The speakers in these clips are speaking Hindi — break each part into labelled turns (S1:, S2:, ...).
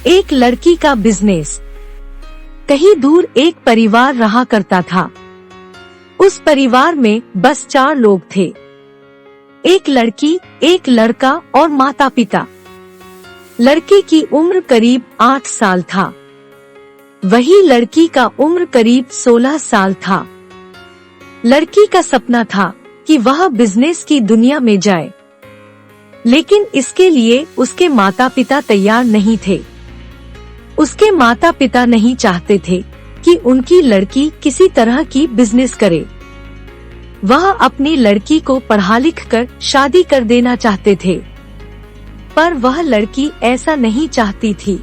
S1: एक लड़की का बिजनेस। कहीं दूर एक परिवार रहा करता था। उस परिवार में बस 4 लोग थे, एक लड़की, एक लड़का और माता पिता। लड़के की उम्र करीब 8 साल था, वही लड़की का उम्र करीब 16 साल था। लड़की का सपना था कि वह बिजनेस की दुनिया में जाए, लेकिन इसके लिए उसके माता पिता तैयार नहीं थे। उसके माता पिता नहीं चाहते थे कि उनकी लड़की किसी तरह की बिजनेस करे। वह अपनी लड़की को पढ़ा लिख कर शादी कर देना चाहते थे, पर वह लड़की ऐसा नहीं चाहती थी।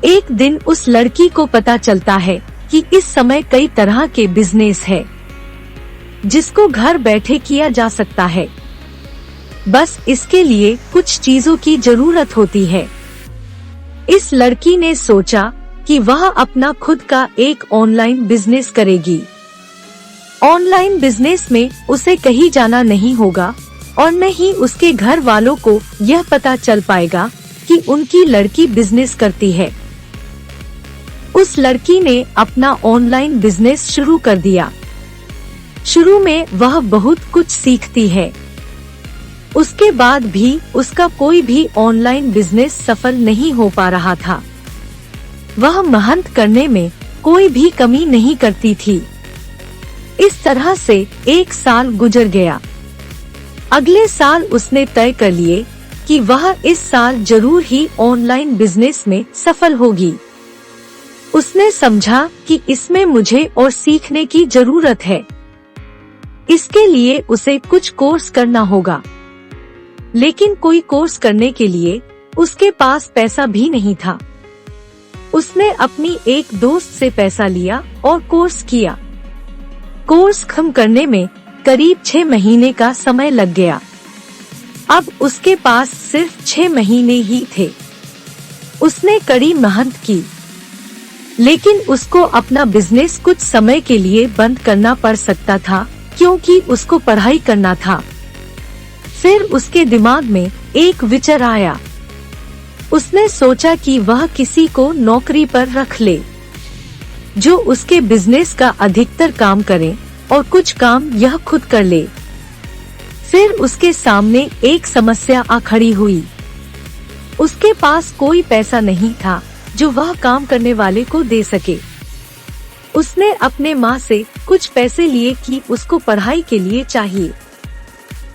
S1: एक दिन उस लड़की को पता चलता है कि इस समय कई तरह के बिजनेस है जिसको घर बैठे किया जा सकता है, बस इसके लिए कुछ चीजों की जरूरत होती है। इस लड़की ने सोचा कि वह अपना खुद का एक ऑनलाइन बिजनेस करेगी। ऑनलाइन बिजनेस में उसे कहीं जाना नहीं होगा और न ही उसके घर वालों को यह पता चल पाएगा कि उनकी लड़की बिजनेस करती है। उस लड़की ने अपना ऑनलाइन बिजनेस शुरू कर दिया। शुरू में वह बहुत कुछ सीखती है, उसके बाद भी उसका कोई भी ऑनलाइन बिजनेस सफल नहीं हो पा रहा था। वह मेहनत करने में कोई भी कमी नहीं करती थी। इस तरह से 1 साल गुजर गया। अगले साल उसने तय कर लिए कि वह इस साल जरूर ही ऑनलाइन बिजनेस में सफल होगी। उसने समझा कि इसमें मुझे और सीखने की जरूरत है। इसके लिए उसे कुछ कोर्स करना होगा, लेकिन कोई कोर्स करने के लिए उसके पास पैसा भी नहीं था। उसने अपनी एक दोस्त से पैसा लिया और कोर्स किया। कोर्स खत्म करने में करीब 6 महीने का समय लग गया। अब उसके पास सिर्फ 6 महीने ही थे। उसने कड़ी मेहनत की, लेकिन उसको अपना बिजनेस कुछ समय के लिए बंद करना पड़ सकता था, क्योंकि उसको पढ़ाई करना था। फिर उसके दिमाग में एक विचार आया। उसने सोचा कि वह किसी को नौकरी पर रख ले, जो उसके बिजनेस का अधिकतर काम करे और कुछ काम यह खुद कर ले। फिर उसके सामने एक समस्या आ खड़ी हुई। उसके पास कोई पैसा नहीं था जो वह काम करने वाले को दे सके। उसने अपने माँ से कुछ पैसे लिए कि उसको पढ़ाई के लिए चाहिए।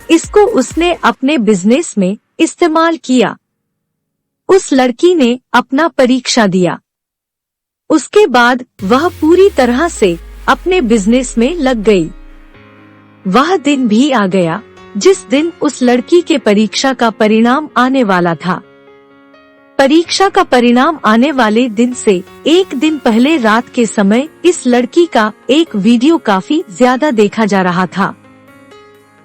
S1: इसको उसने अपने बिजनेस में इस्तेमाल किया। उस लड़की ने अपना परीक्षा दिया। उसके बाद वह पूरी तरह से अपने बिजनेस में लग गई। वह दिन भी आ गया जिस दिन उस लड़की के परीक्षा का परिणाम आने वाला था। परीक्षा का परिणाम आने वाले दिन से एक दिन पहले रात के समय इस लड़की का एक वीडियो काफी ज्यादा देखा जा रहा था।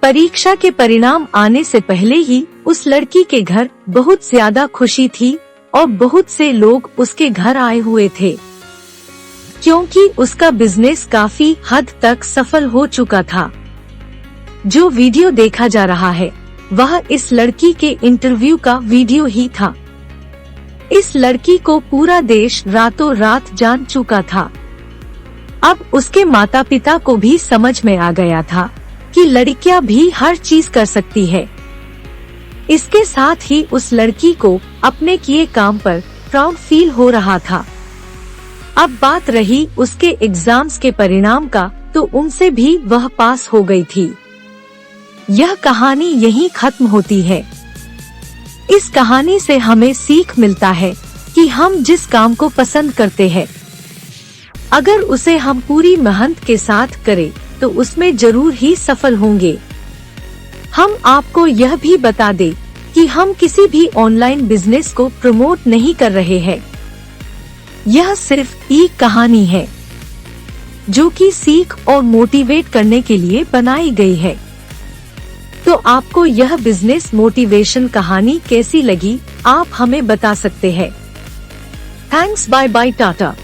S1: परीक्षा के परिणाम आने से पहले ही उस लड़की के घर बहुत ज्यादा खुशी थी और बहुत से लोग उसके घर आए हुए थे, क्योंकि उसका बिजनेस काफी हद तक सफल हो चुका था। जो वीडियो देखा जा रहा है वह इस लड़की के इंटरव्यू का वीडियो ही था। इस लड़की को पूरा देश रातों रात जान चुका था। अब उसके माता पिता को भी समझ में आ गया था कि लड़कियां भी हर चीज कर सकती है। इसके साथ ही उस लड़की को अपने किए काम पर प्राउड फील हो रहा था। अब बात रही उसके एग्जाम्स के परिणाम का, तो उनसे भी वह पास हो गई थी। यह कहानी यहीं खत्म होती है। इस कहानी से हमें सीख मिलता है कि हम जिस काम को पसंद करते हैं, अगर उसे हम पूरी मेहनत के साथ करें तो उसमें जरूर ही सफल होंगे। हम आपको यह भी बता दें कि हम किसी भी ऑनलाइन बिजनेस को प्रमोट नहीं कर रहे हैं। यह सिर्फ एक कहानी है जो कि सीख और मोटिवेट करने के लिए बनाई गई है। तो आपको यह बिजनेस मोटिवेशन कहानी कैसी लगी, आप हमें बता सकते हैं। Thanks, bye bye, Tata.